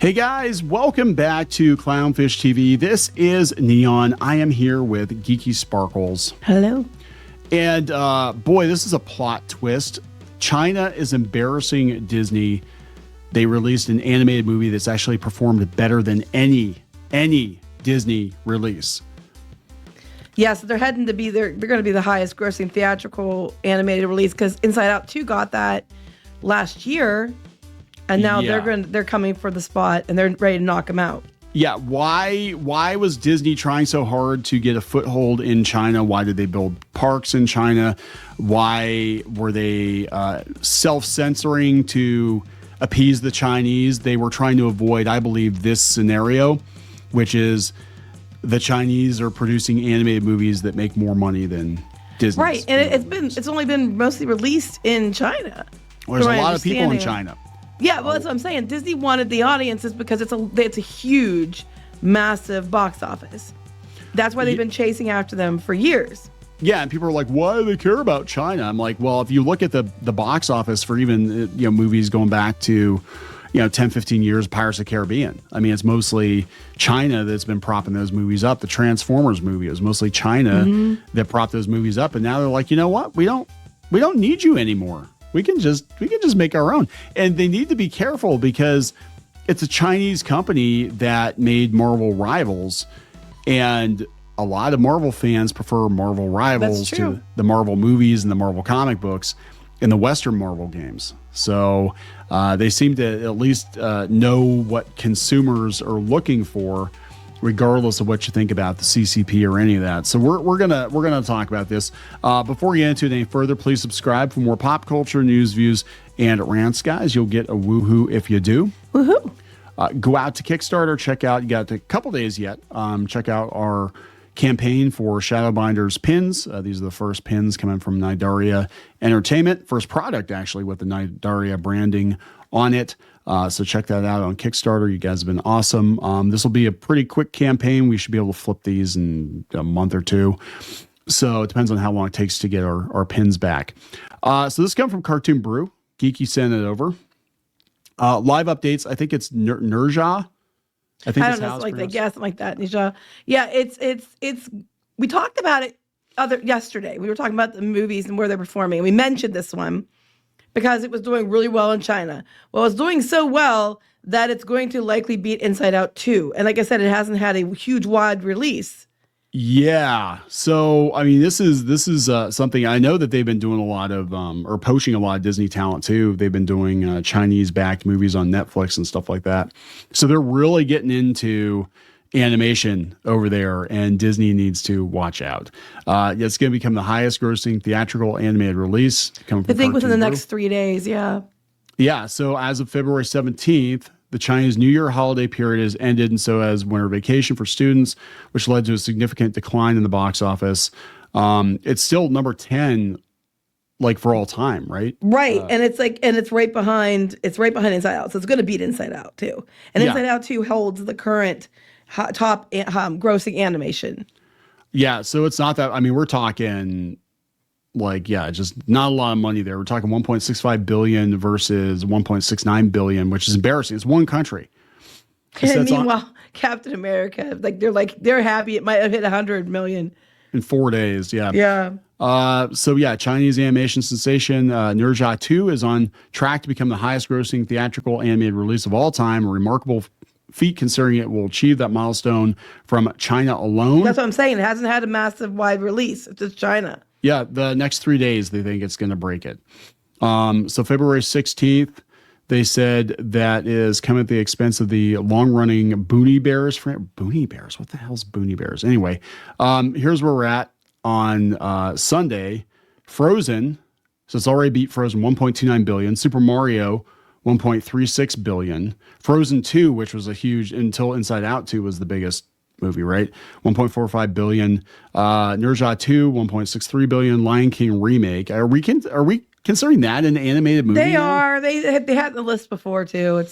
Hey guys, welcome back to Clownfish TV. This is Neon. I am here with Geeky Sparkles. Hello. And boy, this is a plot twist. China is embarrassing Disney. They released an animated movie that's actually performed better than any Disney release. Yeah, so they're heading to be they're going to be the highest grossing theatrical animated release because Inside Out 2 got that last year. And now they're coming for the spot and they're ready to knock them out. Yeah, why was Disney trying so hard to get a foothold in China? Why did they build parks in China? Why were they self-censoring to appease the Chinese? They were trying to avoid, I believe, this scenario, which is the Chinese are producing animated movies that make more money than Disney. Right, and it's only been mostly released in China. Well, there's a lot of people in China. Yeah, well, that's what I'm saying. Disney wanted the audiences because it's a huge, massive box office. That's why they've been chasing after them for years. Yeah, and people are like, why do they care about China? I'm like, well, if you look at the box office for even movies going back to 10, 15 years, Pirates of the Caribbean. I mean, it's mostly China that's been propping those movies up. The Transformers movie, it was mostly China that propped those movies up. And now they're like, you know what? We don't need you anymore. We can just make our own. And they need to be careful because it's a Chinese company that made Marvel Rivals. And a lot of Marvel fans prefer Marvel Rivals to the Marvel movies and the Marvel comic books and the Western Marvel games. So they seem to at least know what consumers are looking for, regardless of what you think about the CCP or any of that. So we're gonna talk about this. Before we get into it any further, please subscribe for more pop culture news, views, and rants, guys. You'll get a woohoo if you do. Woohoo! Go out to Kickstarter. Check out. You got a couple days yet. Check out our campaign for Shadowbinders pins. These are the first pins coming from Nidaria Entertainment. First product actually with the Nidaria branding on it. So check that out on Kickstarter. You guys have been awesome. This will be a pretty quick campaign. We should be able to flip these in a month or two. So it depends on how long it takes to get our pins back. So this comes from Cartoon Brew. Geeky sent it over. Live updates. I think it's Ne Zha. I don't know, like they guess like that. Ne Zha. Yeah, it's. We talked about it yesterday. We were talking about the movies and where they're performing. And we mentioned this one because it was doing really well in China. Well, it's doing so well that it's going to likely beat Inside Out 2. And like I said, it hasn't had a huge wide release. Yeah. So, I mean, this is something I know that they've been doing a lot of, or poaching a lot of Disney talent too. They've been doing Chinese-backed movies on Netflix and stuff like that. So they're really getting into animation over there, and Disney needs to watch out. It's going to become the highest grossing theatrical animated release. I think within the next 3 days. Yeah. Yeah. So as of February 17th, the Chinese New Year holiday period has ended, and so has winter vacation for students, which led to a significant decline in the box office. It's still number 10, like for all time, right? Right, and it's right behind Inside Out, so it's going to beat Inside Out too. And Inside Out 2 holds the current top grossing animation. Yeah, so it's not that. I mean, we're talking just not a lot of money there. We're talking 1.65 billion versus 1.69 billion, which is embarrassing. It's one country. And meanwhile, Captain America, they're happy it might have hit 100 million in 4 days. Yeah. Yeah. So Chinese animation sensation Ne Zha 2 is on track to become the highest grossing theatrical animated release of all time. A remarkable feat considering it will achieve that milestone from China alone. That's what I'm saying. It hasn't had a massive wide release. It's just China. Yeah, the next 3 days, they think it's going to break it. So February 16th, they said that is coming at the expense of the long-running Boonie Bears. Boonie Bears? What the hell's Boonie Bears? Anyway, here's where we're at on Sunday. Frozen, so it's already beat Frozen, 1.29 billion. Super Mario, 1.36 billion. Frozen 2, which was a huge, until Inside Out 2 was the biggest movie, right? 1.45 billion. Ne Zha 2, 1.63 billion. Lion King remake. Are we considering that an animated movie? They are. They had the list before too.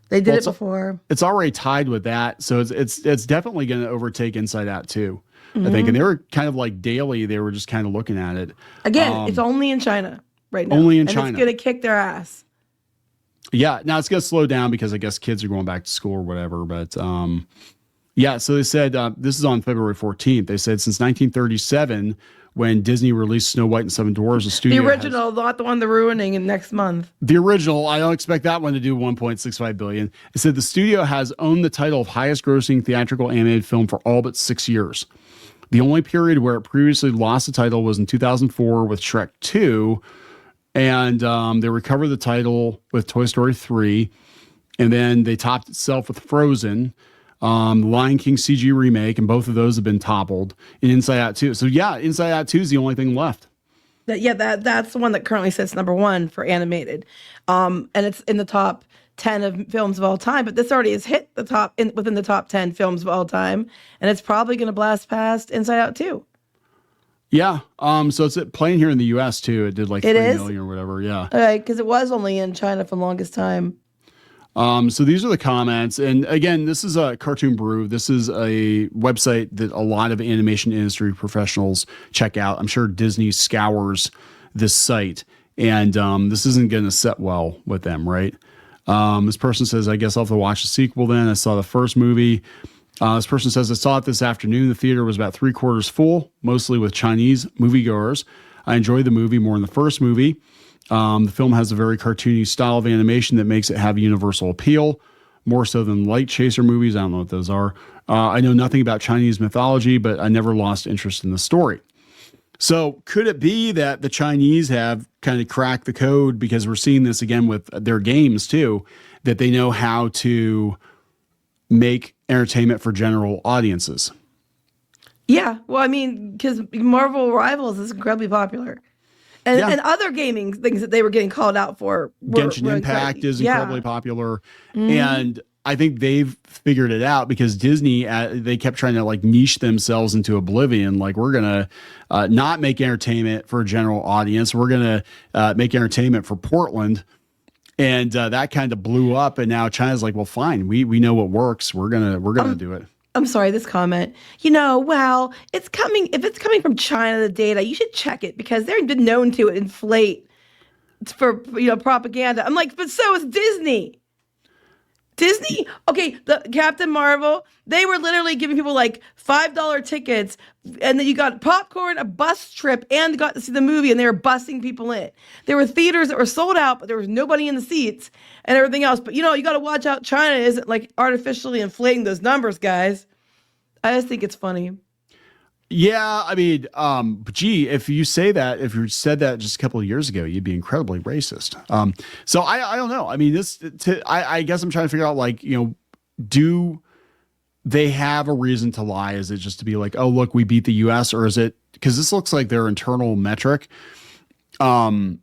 They did it before. It's already tied with that, so it's definitely going to overtake Inside Out 2. I think, and they were kind of like daily. They were just kind of looking at it. Again, it's only in China right now. Only in China. It's going to kick their ass. Yeah, now it's going to slow down because I guess kids are going back to school or whatever. But yeah, so they said this is on February 14th. They said since 1937, when Disney released Snow White and Seven Dwarfs, the studio The original, not the one they're ruining in next month. the original. I don't expect that one to do 1.65 billion. It said the studio has owned the title of highest grossing theatrical animated film for all but 6 years. The only period where it previously lost the title was in 2004 with Shrek 2. And they recovered the title with Toy Story 3. And then they topped itself with Frozen, Lion King CG remake, and both of those have been toppled. And Inside Out 2. So yeah, Inside Out 2 is the only thing left. That's the one that currently sits number one for animated. And it's in the top 10 of films of all time, but this already has hit the top within the top 10 films of all time. And it's probably going to blast past Inside Out 2. Yeah. So it's playing here in the US too. It did like 3 million or whatever. Yeah. Because it was only in China for the longest time. So these are the comments. And again, this is a Cartoon Brew. This is a website that a lot of animation industry professionals check out. I'm sure Disney scours this site, and this isn't going to set well with them, right? This person says, I guess I'll have to watch the sequel then. I saw the first movie. This person says, I saw it this afternoon. The theater was about 3/4 full, mostly with Chinese moviegoers. I enjoyed the movie more than the first movie. The film has a very cartoony style of animation that makes it have universal appeal, more so than light chaser movies. I don't know what those are. I know nothing about Chinese mythology, but I never lost interest in the story. So could it be that the Chinese have kind of cracked the code, because we're seeing this again with their games too, that they know how to make entertainment for general audiences? Yeah. Well, I mean, because Marvel Rivals is incredibly popular. And other gaming things that they were getting called out for. Genshin Impact is incredibly popular. And I think they've figured it out, because Disney, they kept trying to like niche themselves into oblivion. Like, we're going to not make entertainment for a general audience. We're going to make entertainment for Portland. And that kind of blew up. And now China's like, well, fine. We know what works. We're gonna do it. I'm sorry, this comment. Well, it's coming. If it's coming from China, the data, you should check it, because they've been known to inflate for propaganda. I'm like, but so is Disney. Disney, okay, the Captain Marvel, they were literally giving people like $5 tickets, and then you got popcorn, a bus trip, and got to see the movie, and they were busing people in. There were theaters that were sold out, but there was nobody in the seats and everything else. But you got to watch out. China isn't like artificially inflating those numbers, guys. I just think it's funny. Yeah, I mean, gee, if you said that just a couple of years ago, you'd be incredibly racist. So I don't know. I mean, I guess I'm trying to figure out, like, do they have a reason to lie? Is it just to be like, oh, look, we beat the US, or is it because this looks like their internal metric? Because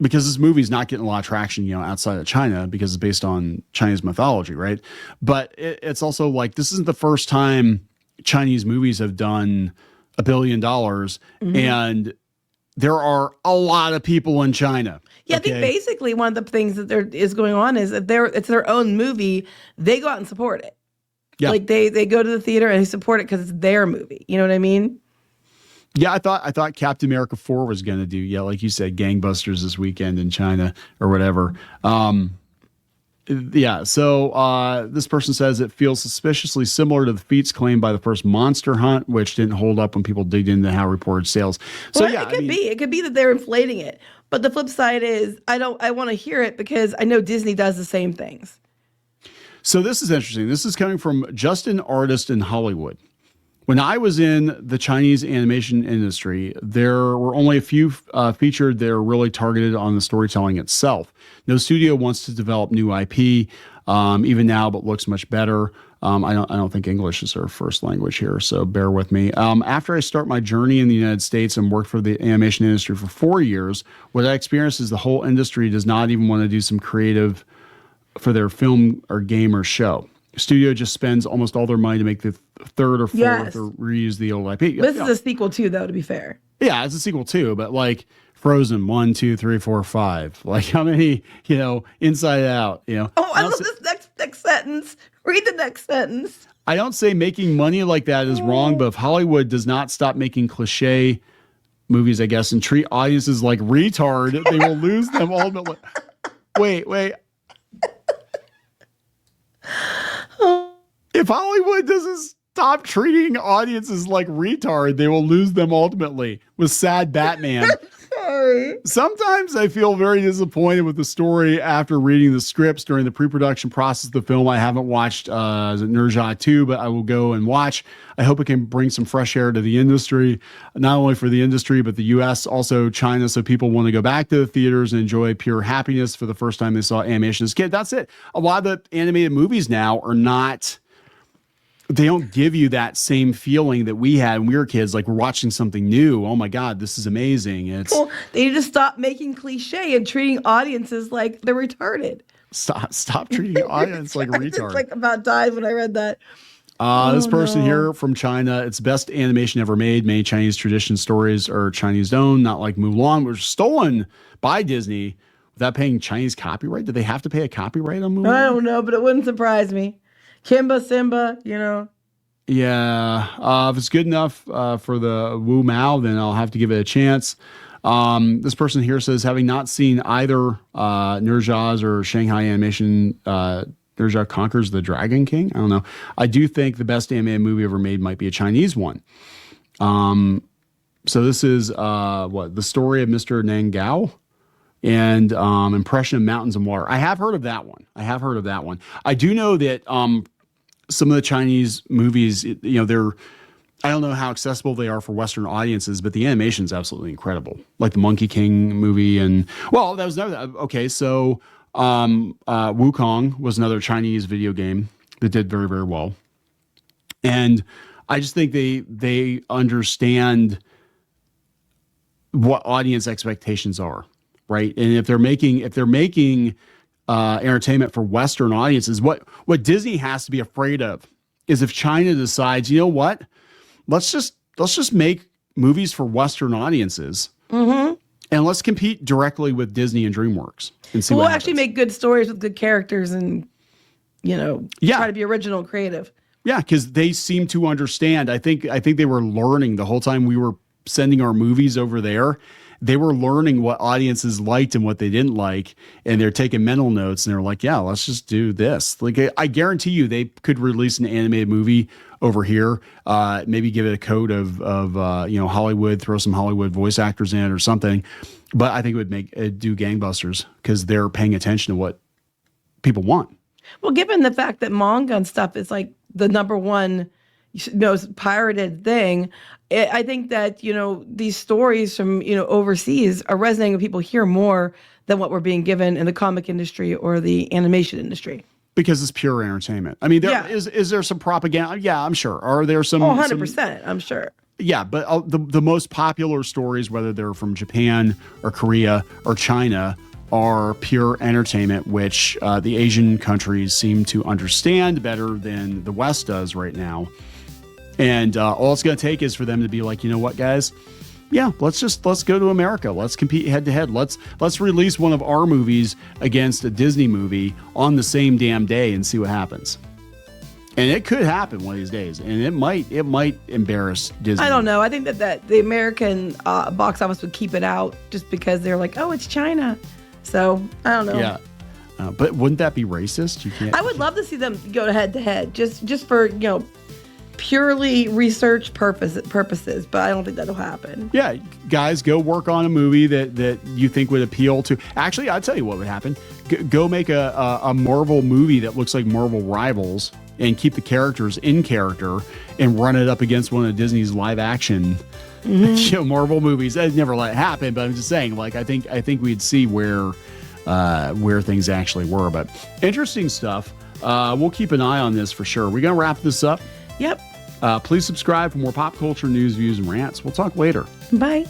this movie's not getting a lot of traction, outside of China, because it's based on Chinese mythology, right? But it's also like, this isn't the first time Chinese movies have done $1 billion, and there are a lot of people in China. Yeah, okay? I think basically one of the things that there is going on is that it's their own movie. They go out and support it. Yeah. Like they go to the theater and they support it because it's their movie. You know what I mean? Yeah, I thought Captain America 4 was going to do, like you said, gangbusters this weekend in China or whatever. Yeah, so this person says it feels suspiciously similar to the feats claimed by the first Monster Hunt, which didn't hold up when people digged into how reported sales. So well, yeah, it could be that they're inflating it. But the flip side is I want to hear it, because I know Disney does the same things. So this is interesting. This is coming from Justin Artist in Hollywood. When I was in the Chinese animation industry, there were only a few featured that are really targeted on the storytelling itself. No studio wants to develop new IP, even now, but looks much better. I don't think English is their first language here, so bear with me. After I start my journey in the United States and worked for the animation industry for 4 years, what I experienced is the whole industry does not even want to do some creative for their film or game or show. Studio just spends almost all their money to make the third or fourth or reuse the old IP. This is a sequel too, though, to be fair. Yeah, it's a sequel too, but like Frozen 1, 2, 3, 4, 5. Like how many, Inside Out, Oh, I love this next sentence. Read the next sentence. I don't say making money like that is wrong, but if Hollywood does not stop making cliche movies, I guess, and treat audiences like retard, they will lose them ultimately. Wait. If Hollywood doesn't stop treating audiences like retard, they will lose them ultimately with sad Batman. Sorry. Sometimes I feel very disappointed with the story after reading the scripts during the pre-production process of the film. I haven't watched Ne Zha 2, but I will go and watch. I hope it can bring some fresh air to the industry, not only for the industry, but the U.S., also China, so people want to go back to the theaters and enjoy pure happiness for the first time they saw animation as a kid. That's it. A lot of the animated movies now are not... They don't give you that same feeling that we had when we were kids, like we're watching something new. Oh my God, this is amazing. Well, they need to stop making cliche and treating audiences like they're retarded. Stop treating the audience like a retard. I just like about died when I read that. This person here from China, it's best animation ever made. Many Chinese tradition stories are Chinese owned, not like Mulan, which was stolen by Disney without paying Chinese copyright. Did they have to pay a copyright on Mulan? I don't know, but it wouldn't surprise me. Kimba, Simba, you know. Yeah, if it's good enough for the Wu Mao, then I'll have to give it a chance. This person here says, having not seen either Ne Zha's or Shanghai Animation, Ne Zha Conquers the Dragon King. I don't know. I do think the best animated movie ever made might be a Chinese one. So this is the story of Mr. Nangao and Impression of Mountains and Water. I have heard of that one. I do know that some of the Chinese movies, they're, I don't know how accessible they are for Western audiences, but the animation is absolutely incredible. Like the Monkey King movie, and well, that was another. Okay, so Wukong was another Chinese video game that did very, very well, and I just think they understand what audience expectations are, right? And if they're making entertainment for Western audiences, what Disney has to be afraid of is if China decides, you know what, let's just make movies for Western audiences, and let's compete directly with Disney and DreamWorks and see. We'll actually make good stories with good characters, and try to be original and creative. Yeah, because they seem to understand. I think they were learning the whole time we were sending our movies over there. They were learning what audiences liked and what they didn't like, and they're taking mental notes, and they're like, yeah, let's just do this. Like, I guarantee you they could release an animated movie over here, maybe give it a coat of Hollywood, throw some Hollywood voice actors in it or something. But I think it would do gangbusters because they're paying attention to what people want. Well, given the fact that manga and stuff is like the number one most pirated thing, I think that, these stories from, overseas are resonating with people here more than what we're being given in the comic industry or the animation industry. Because it's pure entertainment. I mean, is there some propaganda? Yeah, I'm sure. Are there some? 100%, I'm sure. Yeah, but the most popular stories, whether they're from Japan or Korea or China, are pure entertainment, which the Asian countries seem to understand better than the West does right now. And all it's going to take is for them to be like, you know what, guys? Yeah, let's go to America. Let's compete head to head. Let's release one of our movies against a Disney movie on the same damn day and see what happens. And it could happen one of these days, and it might embarrass Disney. I don't know. I think that the American box office would keep it out just because they're like, oh, it's China. So I don't know. Yeah, but wouldn't that be racist? I would love to see them go head to head, just for purely research purposes, but I don't think that'll happen. Yeah, guys, go work on a movie that you think would appeal to. Actually, I'll tell you what would happen. Go make a Marvel movie that looks like Marvel Rivals and keep the characters in character and run it up against one of Disney's live action Marvel movies. I'd never let it happen, but I'm just saying, like, I think we'd see where things actually were. But interesting stuff. We'll keep an eye on this for sure. We're going to wrap this up. Yep. Please subscribe for more pop culture news, views, and rants. We'll talk later. Bye.